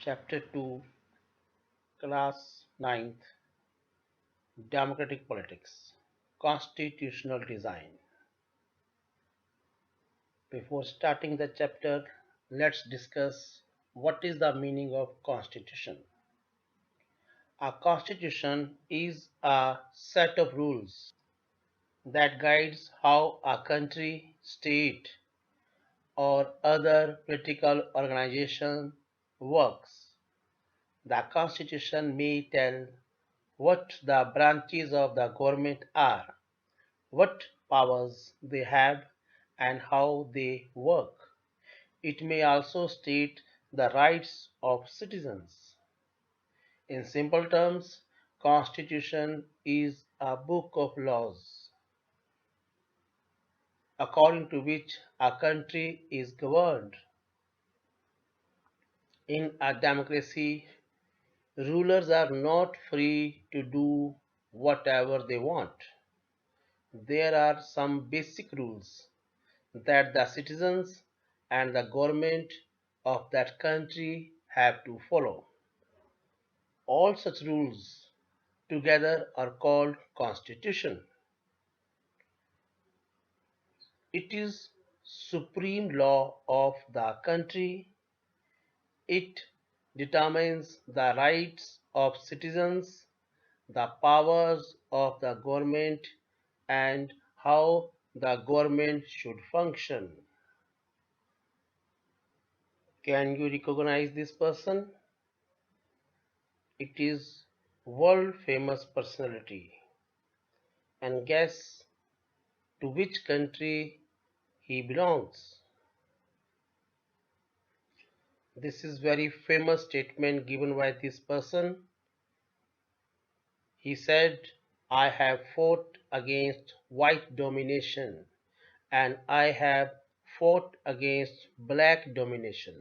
Chapter 2, Class Ninth, Democratic Politics, Constitutional Design. Before starting the chapter, let's discuss what is the meaning of Constitution. A Constitution is a set of rules that guides how a country, state, or other political organization works. The Constitution may tell what the branches of the government are, what powers they have, and how they work. It may also state the rights of citizens. In simple terms, Constitution is a book of laws according to which a country is governed. In a democracy, rulers are not free to do whatever they want. There are some basic rules that the citizens and the government of that country have to follow. All such rules together are called constitution. It is supreme law of the country. It determines the rights of citizens, the powers of the government, and how the government should function. Can you recognize this person? It is world famous personality. And guess to which country he belongs. This is very famous statement given by this person. He said, I have fought against white domination and I have fought against black domination.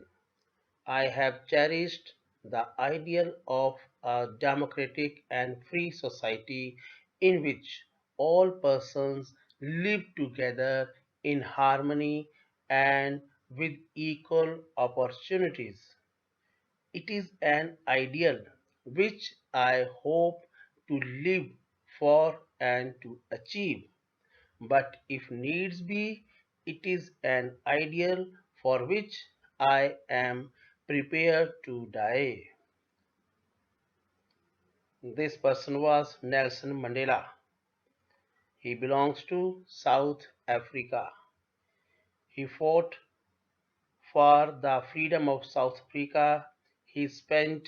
I have cherished the ideal of a democratic and free society in which all persons live together in harmony and with equal opportunities. It is an ideal which I hope to live for and to achieve. But if needs be, it is an ideal for which I am prepared to die. This person was Nelson Mandela. He belongs to South Africa. He fought for the freedom of South Africa. He spent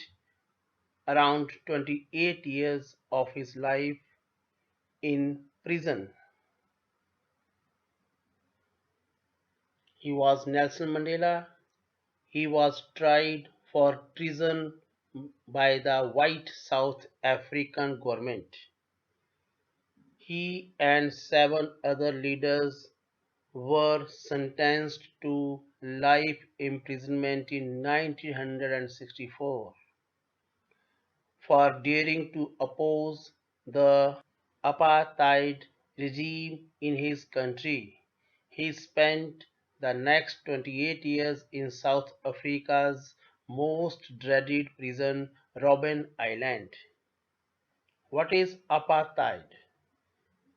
around 28 years of his life in prison. He was Nelson Mandela. He was tried for treason by the white South African government. He and seven other leaders were sentenced to life imprisonment in 1964 for daring to oppose the apartheid regime in his country. He spent the next 28 years in South Africa's most dreaded prison, Robben Island. What is apartheid?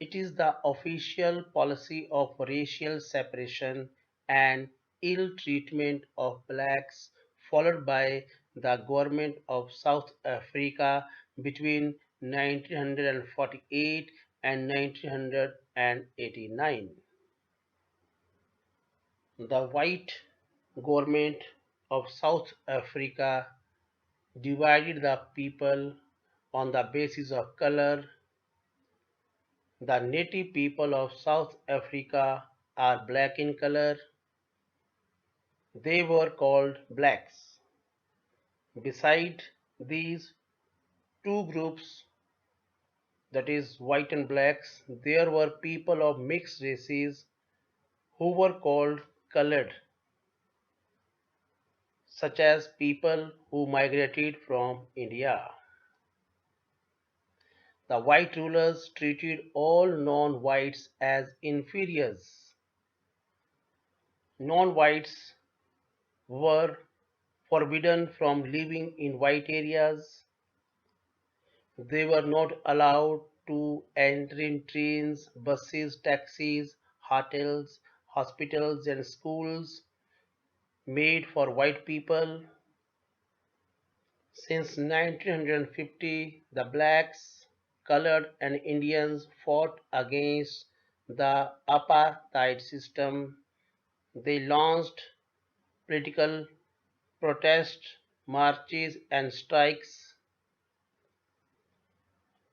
It is the official policy of racial separation and ill treatment of blacks followed by the government of South Africa between 1948 and 1989. The white government of South Africa divided the people on the basis of color. The native people of South Africa are black in color. They were called blacks. Beside these two groups, that is white and blacks, there were people of mixed races who were called colored, such as people who migrated from India. The white rulers treated all non-whites as inferiors. Non-whites were forbidden from living in white areas. They were not allowed to enter in trains, buses, taxis, hotels, hospitals, and schools made for white people. Since 1950, the blacks, colored, and Indians fought against the apartheid system. They launched political protests, marches, and strikes.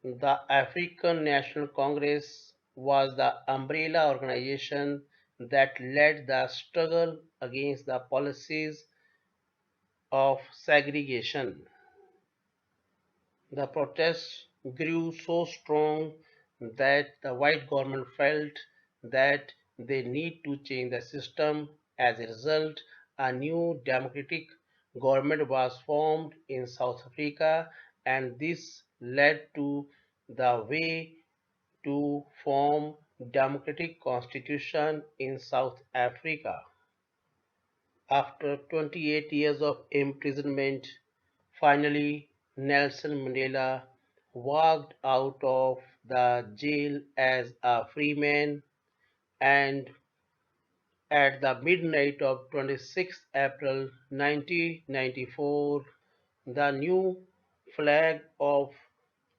The African National Congress was the umbrella organization that led the struggle against the policies of segregation. The protests grew so strong that the white government felt that they need to change the system. As a result, a new democratic government was formed in South Africa, and this led to the way to form democratic constitution in South Africa. After 28 years of imprisonment, finally Nelson Mandela walked out of the jail as a free man, and at the midnight of 26 April 1994, the new flag of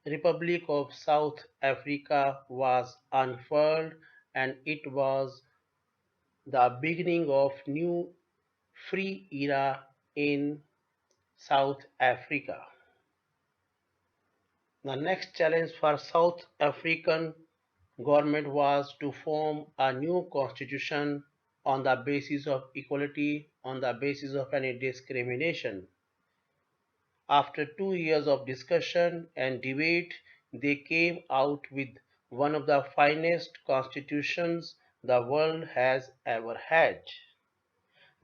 Republic of South Africa was unfurled, and it was the beginning of new free era in South Africa. The next challenge for South African government was to form a new constitution on the basis of equality, on the basis of any discrimination. After 2 years of discussion and debate, they came out with one of the finest constitutions the world has ever had.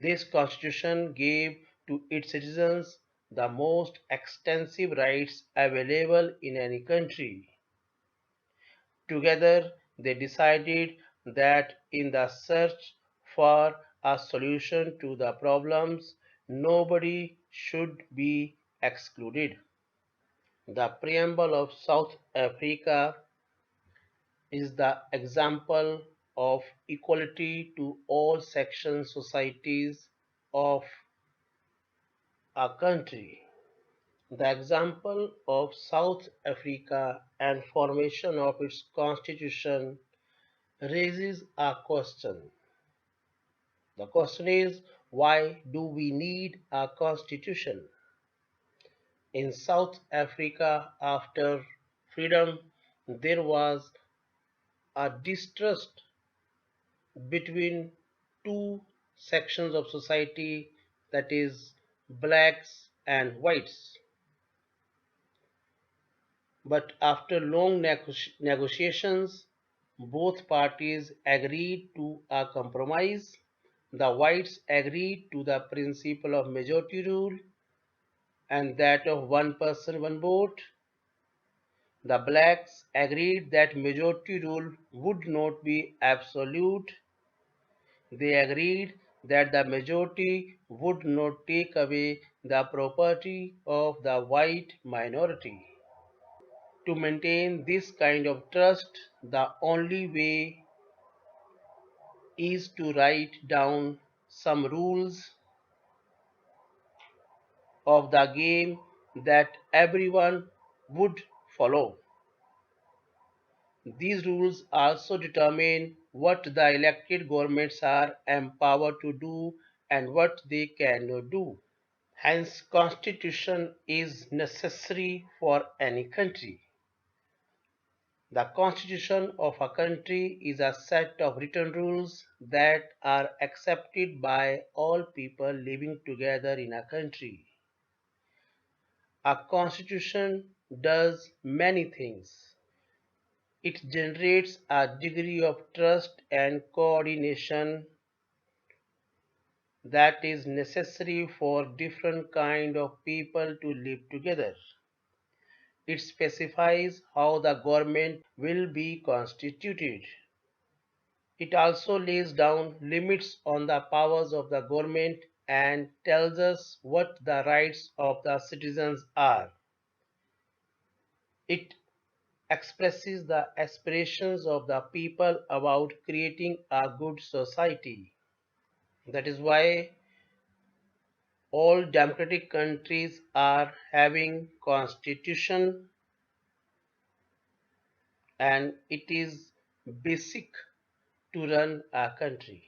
This constitution gave to its citizens the most extensive rights available in any country. Together, they decided that in the search for a solution to the problems, nobody should be excluded. The preamble of South Africa is the example of equality to all sections societies of a country. The example of South Africa and formation of its constitution raises a question. The question is, why do we need a constitution? In South Africa after freedom, there was a distrust between two sections of society, that is blacks and whites. But after long negotiations, both parties agreed to a compromise. The whites agreed to the principle of majority rule and that of one person, one vote. The blacks agreed that majority rule would not be absolute. They agreed that the majority would not take away the property of the white minority. To maintain this kind of trust, the only way is to write down some rules of the game that everyone would follow. These rules also determine what the elected governments are empowered to do and what they cannot do. Hence, constitution is necessary for any country. The constitution of a country is a set of written rules that are accepted by all people living together in a country. A constitution does many things. It generates a degree of trust and coordination that is necessary for different kind of people to live together. It specifies how the government will be constituted. It also lays down limits on the powers of the government and tells us what the rights of the citizens are. It expresses the aspirations of the people about creating a good society. That is why all democratic countries are having constitution, and it is basic to run a country.